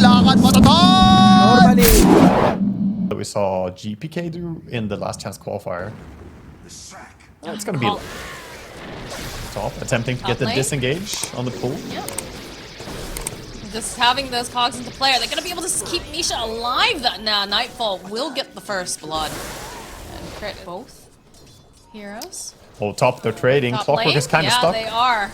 lakad mo to! Normally. That we saw GPK do in the last chance qualifier. Oh, it's gonna be top, attempting to get the disengage on the pull. Yep. Just having those cogs into play. Are they gonna be able to keep Misha alive? Nah, Nightfall will get the first blood. And crit both heroes. Oh, top, they're trading. Top Clockwork lane? is kind of stuck. Yeah, they are.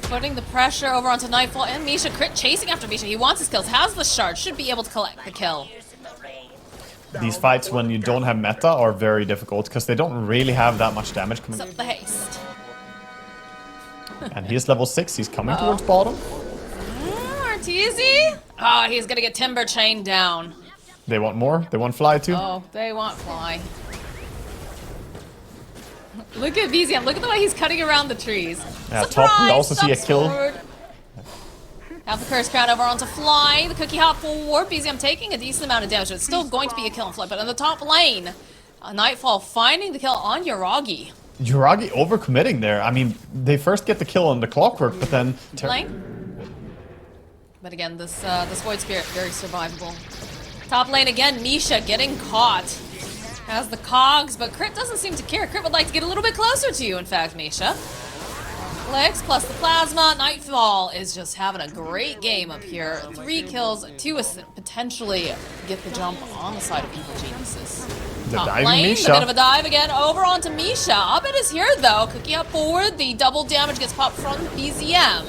Putting the pressure over onto Nightfall and Misha. Crit chasing after Misha. He wants his kills, has the shard, should be able to collect the kill. These fights, when you don't have meta, are very difficult because they don't really have that much damage coming. Up the haste. And he's level 6. He's coming towards bottom. Arteezy? Oh, he's gonna get Timber chained down. They want more. They want Fly too. Oh, they want Fly. Look at BZM. Look at the way he's cutting around the trees. Yeah, Surprise! top. We also see a Jumps kill. forward. Have the Curse Crown over onto Fly. The Cookie Hop forward. BZM taking a decent amount of damage. It's still going to be a kill on Fly, but in the top lane, Nightfall finding the kill on Yuragi. Yuragi overcommitting there. I mean, they first get the kill on the Clockwork, but then... Lane. But again, this Void Spirit, very survivable. Top lane again, Misha getting caught. Has the cogs, but Crit doesn't seem to care. Crit would like to get a little bit closer to you, in fact, Misha. Clicks plus the plasma. Nightfall is just having a great game up here. 3 kills, 2 assists, potentially get the jump on the side of Evil Geniuses. The Top diving lane, Misha. a bit of a dive again over onto Misha. Abed is here though, cooking up forward. The double damage gets popped from BZM.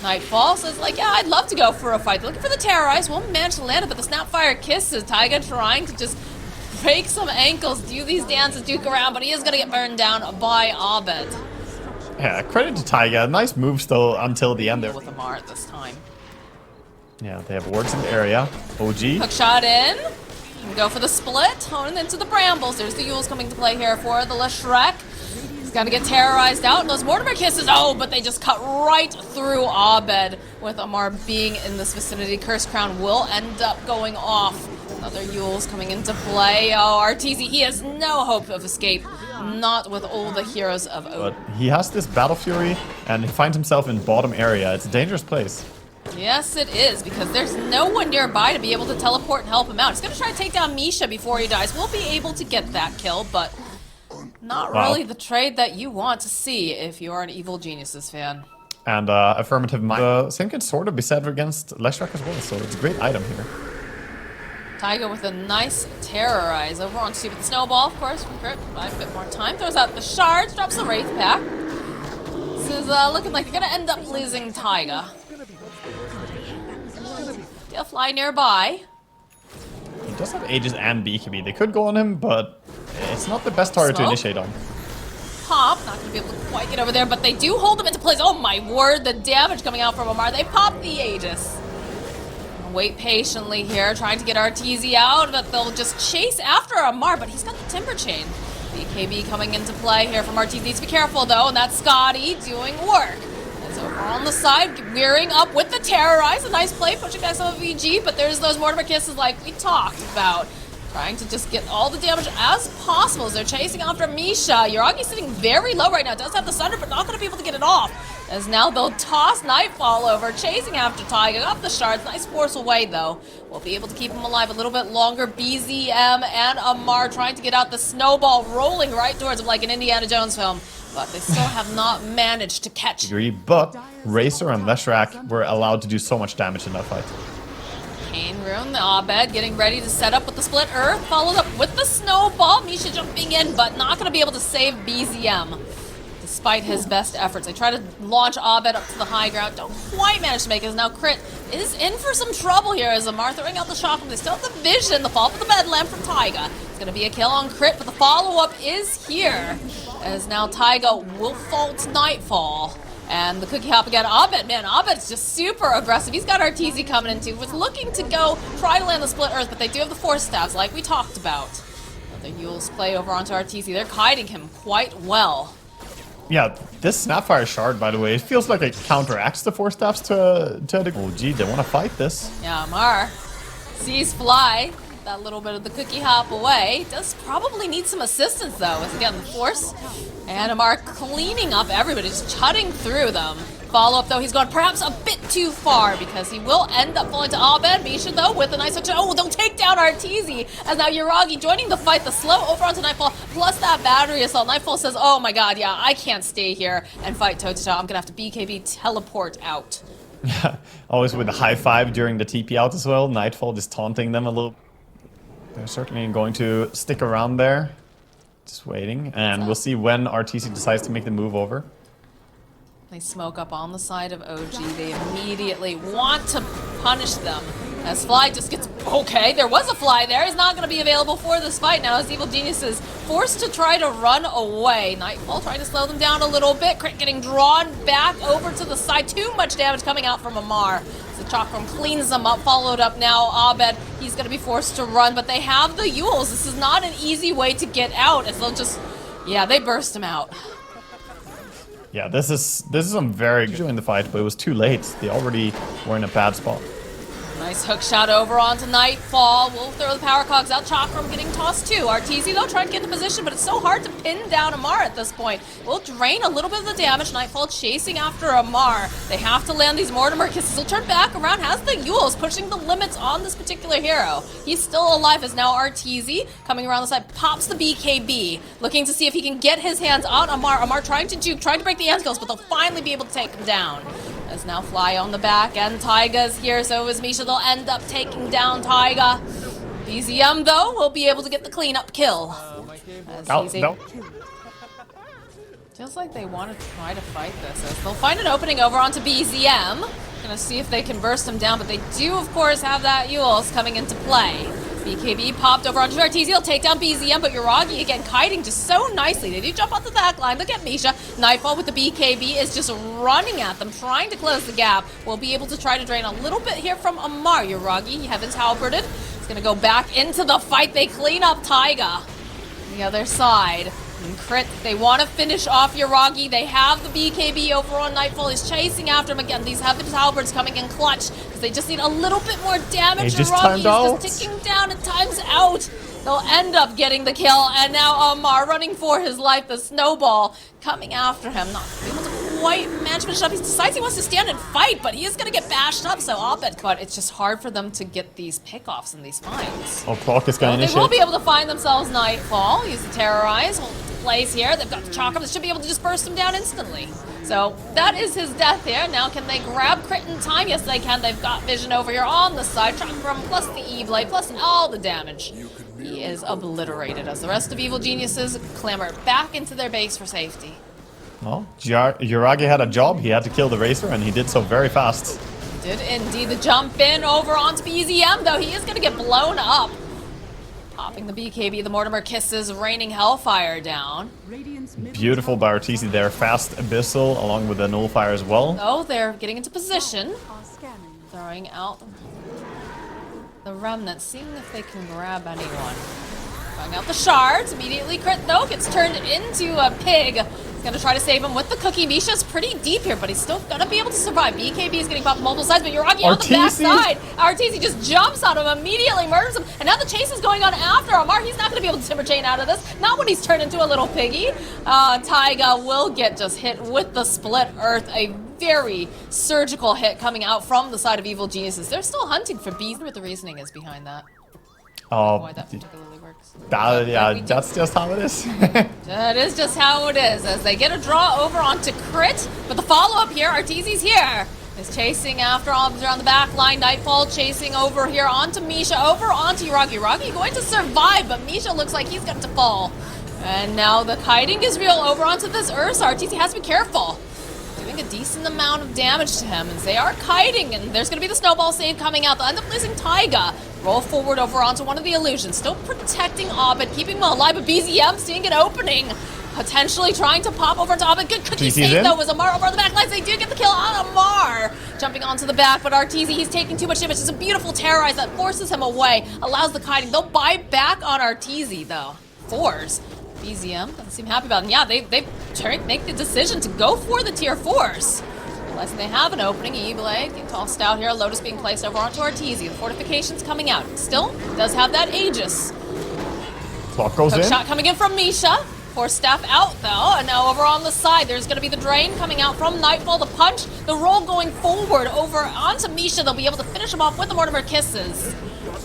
Nightfall says like, yeah, I'd love to go for a fight. Looking for the Terrorize, won't manage to land it, but the Snapfire kisses. Taiga trying to just break some ankles, do these dances, duke around, but he is gonna get burned down by Abed. Yeah, credit to Taiga. Nice move still until the end there. With Amar at this time. Yeah, they have wards in the area. OG. Hook shot in. Go for the split. Honing into the brambles. There's the Yules coming to play here for the Leshrek. He's got to get terrorized out. And those Mortimer kisses. Oh, but they just cut right through Abed. With Amar being in this vicinity, Curse Crown will end up going off. Another Yules coming into play. Oh, Arteezy, he has no hope of escape. Not with all the heroes of Odin. But he has this Battle Fury, and he finds himself in bottom area. It's a dangerous place. Yes, it is, because there's no one nearby to be able to teleport and help him out. He's going to try to take down Misha before he dies. We'll be able to get that kill, but not really the trade that you want to see if you're an Evil Geniuses fan. And affirmative mind. The same can sort of be said against Leshrac as well, so it's a great item here. Taiga with a nice terrorize over on Stupid Snowball, of course, from Crit. A bit more time. Throws out the shards, drops the Wraith Pack. This is looking like they're going to end up losing Taiga. Still Fly nearby. He does have Aegis and BKB. They could go on him, but it's not the best target to initiate on. Pop, not going to be able to quite get over there, but they do hold him into place. Oh my word, the damage coming out from Amar. They pop the Aegis. Wait patiently here, trying to get Arteezy out, but they'll just chase after Amar, but he's got the Timber Chain. BKB coming into play here from Arteezy. Needs to be careful though, and that's Scotty doing work. It's over on the side, gearing up with the Terrorize. A nice play, pushing back some of VG, but there's those Mortimer kisses like we talked about. Trying to just get all the damage as possible as they're chasing after Misha. Yuragi's sitting very low right now. Does have the Sunder, but not going to be able to get it off. As now they'll toss Nightfall over, chasing after Taiga. Got the shards. Nice force away, though. We'll be able to keep him alive a little bit longer. BZM and Amar trying to get out the snowball, rolling right towards him like an Indiana Jones film. But they still have not managed to catch him. But Racer and Leshrac were allowed to do so much damage in that fight. Pain Rune, the Abed getting ready to set up with the Split Earth, followed up with the Snowball. Misha jumping in, but not going to be able to save BZM. Despite his best efforts. They try to launch Abed up to the high ground. Don't quite manage to make it. As now Crit is in for some trouble here as Amar throwing out the shock. They still have the vision. The fall for the bed lamp from Taiga. It's going to be a kill on Crit, but the follow-up is here. As now Taiga will fall to Nightfall. And the Cookie Hop again. Abed, man, Abed's just super aggressive. He's got Arteezy coming into. Was looking to go try to land the Split Earth, but they do have the Force Staffs like we talked about. Another Yule's play over onto Arteezy. They're hiding him quite well. Yeah, this Snapfire Shard, by the way, it feels like it counteracts the Force Staffs to a degree. Oh, gee, they want to fight this. Yeah, Amar sees Fly. that little bit of the cookie hop away. Does probably need some assistance though, as again, the Force and Amar cleaning up everybody, just cutting through them. Follow-up though, he's gone perhaps a bit too far because he will end up falling to Abed. Misha though with a nice touch. Oh, they'll take down Arteezy as now Yuragi joining the fight. The slow over onto Nightfall plus that battery assault. Nightfall says, oh my god, yeah, I can't stay here and fight toe-to-toe. I'm gonna have to BKB teleport out. Always with a high five during the TP out as well. Nightfall just taunting them a little. They're certainly going to stick around there. Just waiting. And we'll see when RTC decides to make the move over. They smoke up on the side of OG. They immediately want to punish them. As Fly just gets... Okay, there was a Fly there. He's not going to be available for this fight now as Evil Genius is forced to try to run away. Nightfall trying to slow them down a little bit. Crit getting drawn back over to the side. Too much damage coming out from Amar. The Chakram cleans them up. Followed up now. Abed, he's going to be forced to run. But they have the Yules. This is not an easy way to get out as they'll just... Yeah, they burst him out. Yeah, this is some very good in the fight, but it was too late. They already were in a bad spot. Nice hook shot over onto Nightfall. We'll throw the power cogs out. Chakram getting tossed too. Arteezy though trying to get into position, but it's so hard to pin down Amar at this point. We'll drain a little bit of the damage. Nightfall chasing after Amar. They have to land these Mortimer kisses. He'll turn back around. Has the Yules pushing the limits on this particular hero. He's still alive as now Arteezy coming around the side. Pops the BKB. Looking to see if he can get his hands on Amar. Amar trying to juke, trying to break the end skills, but they'll finally be able to take him down. As now Fly on the back, and Taiga's here, so is Misha. They'll end up taking down Taiga. BZM, though, will be able to get the cleanup kill. Feels like they want to try to fight this, as they'll find an opening over onto BZM. Gonna see if they can burst him down, but they do, of course, have that Yules coming into play. BKB popped over onto Arteezy. He'll take down BZM, but Yuragi again kiting just so nicely. They do jump off the back line. Look at Misha. Nightfall with the BKB is just running at them, trying to close the gap. We'll be able to try to drain a little bit here from Amar. Yuragi, heavens halberded. He's gonna go back into the fight. They clean up Taiga on the other side. And Crit, they want to finish off Yuragi. They have the BKB over on Nightfall. He's chasing after him again. These Heaven's Halberds coming in clutch because they just need a little bit more damage. Yuragi is just ticking down and time's out. They'll end up getting the kill. And now Amar running for his life. The snowball coming after him. Not able to quite manage to finish up. He decides he wants to stand and fight, but he is going to get bashed up. So Abed, but it's just hard for them to get these pickoffs in these fights. Oh, Clock is going to initiate. They will be able to find themselves Nightfall. Use the Terrorize. Hold place here. They've got the Chakram that should be able to just burst him down instantly. So that is his death here. Now can they grab Crit in time? Yes, they can. They've got Vision over here on the side. Chakram plus the E-Blade plus all the damage. He is obliterated as the rest of Evil Geniuses clamber back into their base for safety. Well, Yuragi had a job. He had to kill the Racer, and he did so very fast. He did indeed. The jump in over onto BZM, though. He is going to get blown up. Popping the BKB, the Mortimer kisses, raining Hellfire down. Beautiful by Arteezy there. Fast Abyssal along with the Nullfire as well. Oh, they're getting into position. Throwing out the Remnant, seeing if they can grab anyone. Throwing out the shards. Immediately Crit, though, gets turned into a pig. He's gonna try to save him with the cookie. Misha's pretty deep here, but he's still gonna be able to survive. BKB is getting popped multiple sides, but Yuragi on the backside. Arteezy just jumps on him, immediately murders him, and now the chase is going on after Amar. He's not gonna be able to timber chain out of this. Not when he's turned into a little piggy. Taiga will get just hit with the Split Earth. A very surgical hit coming out from the side of Evil Geniuses. They're still hunting for bees. What the reasoning is behind that. Why that particularly works. Yeah, that's just how it is. That is just how it is, as they get a draw over onto Crit, but the follow-up here, Arteezy's here, is chasing after Obser on the back line. Nightfall chasing over here onto Misha, over onto Yuragi. Yuragi going to survive, but Misha looks like he's got to fall. And now the kiting is real over onto this Ursa. Arteezy has to be careful. Doing a decent amount of damage to him as they are kiting, and there's going to be the snowball save coming out. They'll end up losing Taiga. Roll forward over onto one of the illusions. Still protecting Abed, keeping him alive, but BZM seeing an opening. Potentially trying to pop over to Abed. Good cookie save, though, was Amar over on the back lines. They do get the kill on Amar. Jumping onto the back, but Arteezy, he's taking too much damage. It's a beautiful terrorize that forces him away, allows the kiting. They'll buy back on Arteezy, though. Force. BZM doesn't seem happy about it. And yeah, they make the decision to go for the tier 4s. Realizing they have an opening, E-Blade getting tossed out here. Lotus being placed over onto Arteezy. The fortifications coming out. Still does have that Aegis. Clock goes Hook in. shot coming in from Misha. Force staff out though, and now over on the side, there's going to be the drain coming out from Nightfall. The punch, the roll going forward over onto Misha. They'll be able to finish him off with the Mortimer Kisses.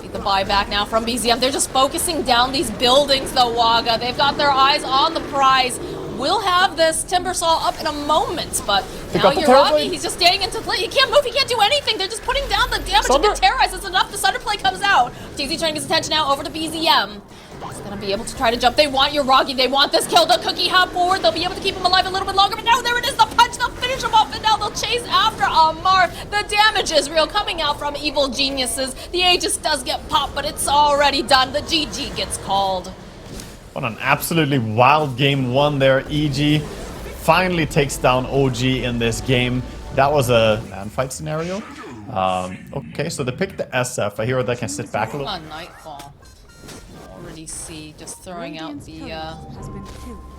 Need the buyback now from BZM. They're just focusing down these buildings though, Waga. They've got their eyes on the prize. We'll have this Timbersaw up in a moment, but now Uragi, he's just standing into play. He can't move, he can't do anything. They're just putting down the damage and the terrorize. It's enough. The Sunderplay comes out. TZ turning his attention now over to BZM. He's gonna be able to try to jump. They want Uragi. They want this kill. The Cookie hop forward. They'll be able to keep him alive a little bit longer. But now there it is. The punch. They'll finish him off. And now they'll chase after Amar. The damage is real coming out from Evil Geniuses. The Aegis does get popped, but it's already done. The GG gets called. What an absolutely wild game one there. EG finally takes down OG in this game. That was a land fight scenario. Okay, so they picked the SF. I hear they can sit back a little. On Nightfall. Already see just throwing out the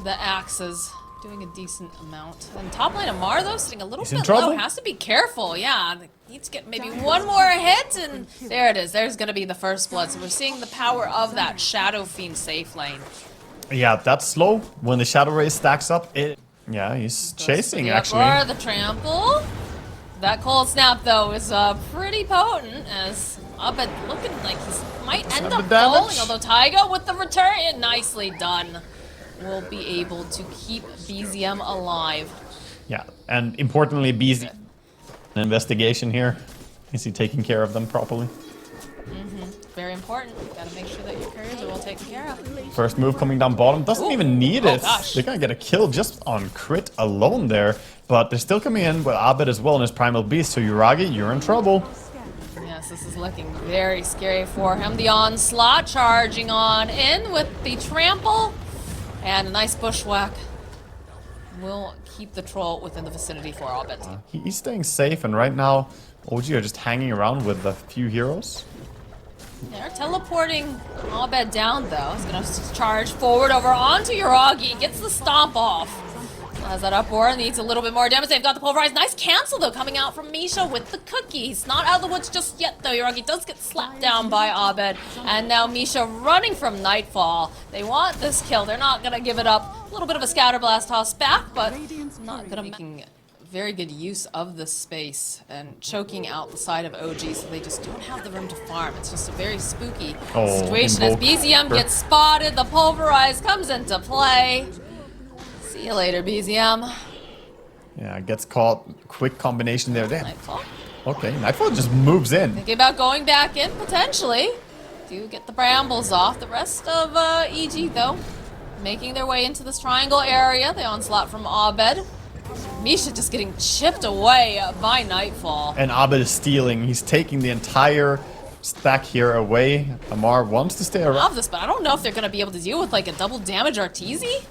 axes. Doing a decent amount. And top lane Amar though sitting a little bit low. Has to be careful. Yeah, needs to get maybe one more hit, and there it is. There's gonna be the first blood. So we're seeing the power of that Shadow Fiend safe lane. Yeah, that's slow. When the Shadow Ray stacks up, yeah, he's chasing actually. Or the trample. That cold snap though is pretty potent, as Abed looking like he might end up falling. Although Taiga with the return, nicely done. Will be able to keep BZM alive. Yeah, and importantly, BZ an investigation here. Is he taking care of them properly? Very important. Gotta make sure that your carriers are well taken care of. First move coming down bottom. Doesn't even need it. Gosh. They're gonna get a kill just on crit alone there. But they're still coming in with Abed as well in his Primal Beast. So Uragi, you're in trouble. Yes, this is looking very scary for him. The onslaught charging on in with the trample. And a nice bushwhack will keep the troll within the vicinity for Abed. He's staying safe, and right now, OG are just hanging around with a few heroes. They're teleporting Abed down though. He's gonna charge forward over onto Uragi. Gets the stomp off. As that uproar needs a little bit more damage. They've got the pulverize. Nice cancel though coming out from Misha with the cookie. He's not out of the woods just yet though. Uragi does get slapped down by Abed. And now Misha running from Nightfall. They want this kill. They're not gonna give it up. A little bit of a scatter blast toss back, but not gonna making very good use of the space and choking out the side of OG, so they just don't have the room to farm. It's just a very spooky situation as BZM gets spotted. The pulverize comes into play. See you later, BZM. Yeah, gets caught. Quick combination there. Damn. Nightfall. Okay, Nightfall just moves in. Thinking about going back in, potentially. Do get the brambles off. The rest of EG, though, making their way into this triangle area. The onslaught from Abed. Misha just getting chipped away by Nightfall. And Abed is stealing. He's taking the entire stack here away. Amar wants to stay around. I love this, but I don't know if they're going to be able to deal with like a double damage Arteezy.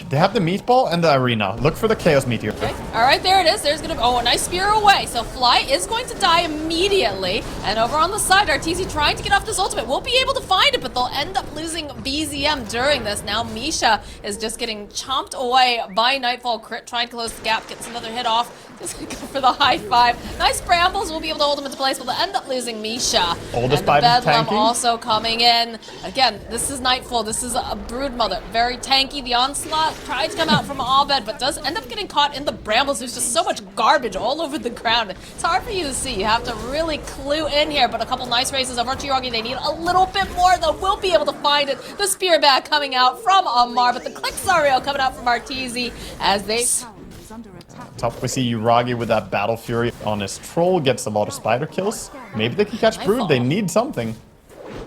They have the meatball and the arena. Look for the Chaos Meteor. Okay. Alright, there it is. There's gonna be a nice spear away. So Fly is going to die immediately. And over on the side, Arteezy trying to get off this ultimate. We'll be able to find it, but they'll end up losing BZM during this. Now Misha is just getting chomped away by Nightfall. Crit trying to close the gap, gets another hit off. Just go for the high five. Nice brambles. We'll be able to hold him into place, but they'll end up losing Misha. All the Bedlam also coming in. Again, this is Nightfall. This is a Broodmother. Very tanky. The onslaught tried to come out from Abed, but does end up getting caught in the brambles. There's just so much garbage all over the ground. It's hard for you to see. You have to really clue in here, but a couple nice races over to Uragi. They need a little bit more, though. We'll be able to find it. The spear back coming out from Amar, but the click Sario coming out from Arteezy as they... Top we see Uragi with that Battle Fury on his troll, gets a lot of spider kills. Maybe they can catch Brood. They need something.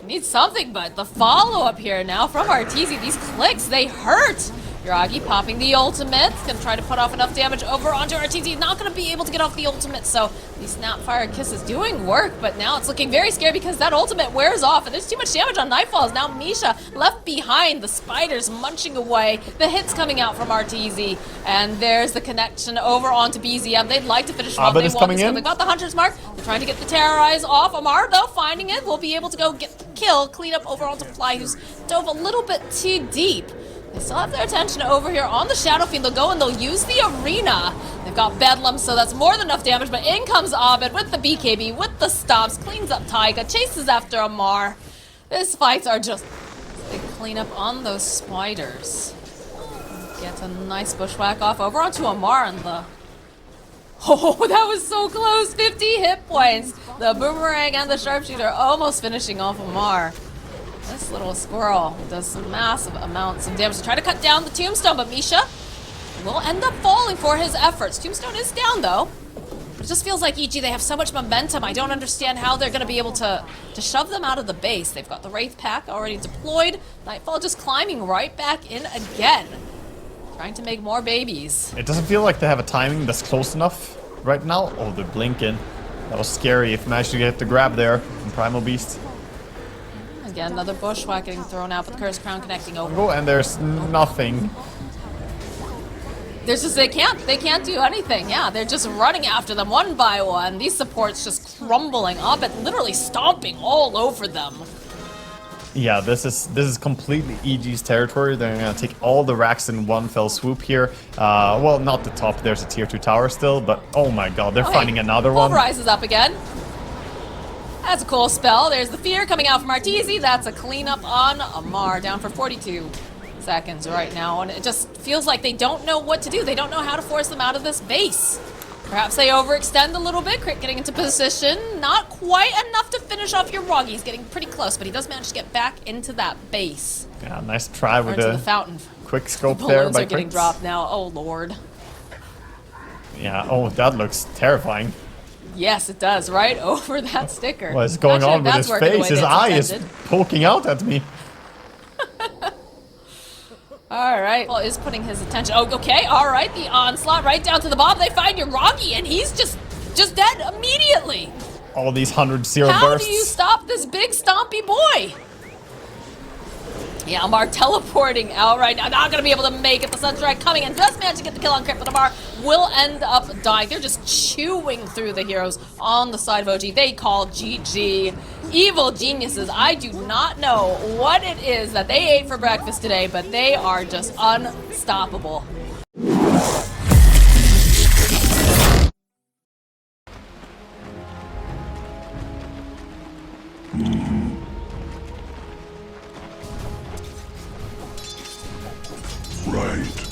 Need something, but the follow-up here now from Arteezy. These clicks, they hurt. Uragi popping the ultimate. Gonna try to put off enough damage over onto Arteezy. Not gonna be able to get off the ultimate, so the Snapfire Kiss is doing work, but now it's looking very scary because that ultimate wears off and there's too much damage on Nightfall. Now Misha left behind, the spiders munching away, the hits coming out from Arteezy, and there's the connection over onto BZM. They'd like to finish off. They want this kill. They got the Hunter's Mark. They're trying to get the Terrorize off. Amar, though, finding it, will be able to go get the kill, clean up over onto Fly, who's dove a little bit too deep. They still have their attention over here on the Shadow Fiend. They'll go and they'll use the arena. They've got Bedlam, so that's more than enough damage, but in comes Abed with the BKB, with the stops, cleans up Taiga, chases after Amar. These fights are just... They clean up on those spiders. Get a nice bushwhack off over onto Amar and the... Oh, that was so close! 50 hit points! The boomerang and the sharpshooter almost finishing off Amar. This little squirrel does some massive amounts of damage to try to cut down the tombstone, but Misha will end up falling for his efforts. Tombstone is down though. It just feels like EG, they have so much momentum. I don't understand how they're going to be able to shove them out of the base. They've got the Wraith Pack already deployed. Nightfall just climbing right back in again. Trying to make more babies. It doesn't feel like they have a timing that's close enough right now. Oh, they're blinking. That was scary if managed to get the grab there from Primal Beast. Again, another bushwhack getting thrown out, but the Cursed Crown connecting over. Oh, and there's nothing. There's just, they can't do anything. Yeah, they're just running after them one by one. These supports just crumbling up and literally stomping all over them. Yeah, this is completely EG's territory. They're gonna take all the racks in one fell swoop here. Well, not the top. There's a tier 2 tower still, but oh my god, they're finding another one. Pulverize is up again. That's a cool spell. There's the fear coming out from Arteezy. That's a cleanup on Amar, down for 42 seconds right now, and it just feels like they don't know what to do. They don't know how to force them out of this base. Perhaps they overextend a little bit. Crit getting into position. Not quite enough to finish off your Roggy. He's getting pretty close, but he does manage to get back into that base. Yeah, nice try with the fountain. Quick scope The there balloons by are getting Crits. dropped now. Oh, Lord. Yeah, oh, that looks terrifying. Yes, it does. Right over that sticker. What is going Not sure on if with that's his working the face? way His that's eye is intended. poking out at me. All right. Well, is putting his attention. Oh, okay. All right. The onslaught right down to the bomb. They find your Roggy, and he's just dead immediately. All these 100-0 How bursts. do you stop this big stompy boy? Yeah, Amar teleporting out right now. Not going to be able to make it. The Sunstrike coming in. Does manage to get the kill on Crit, but Amar will end up dying. They're just chewing through the heroes on the side of OG. They call GG. Evil geniuses. I do not know what it is that they ate for breakfast today, but they are just unstoppable. Right.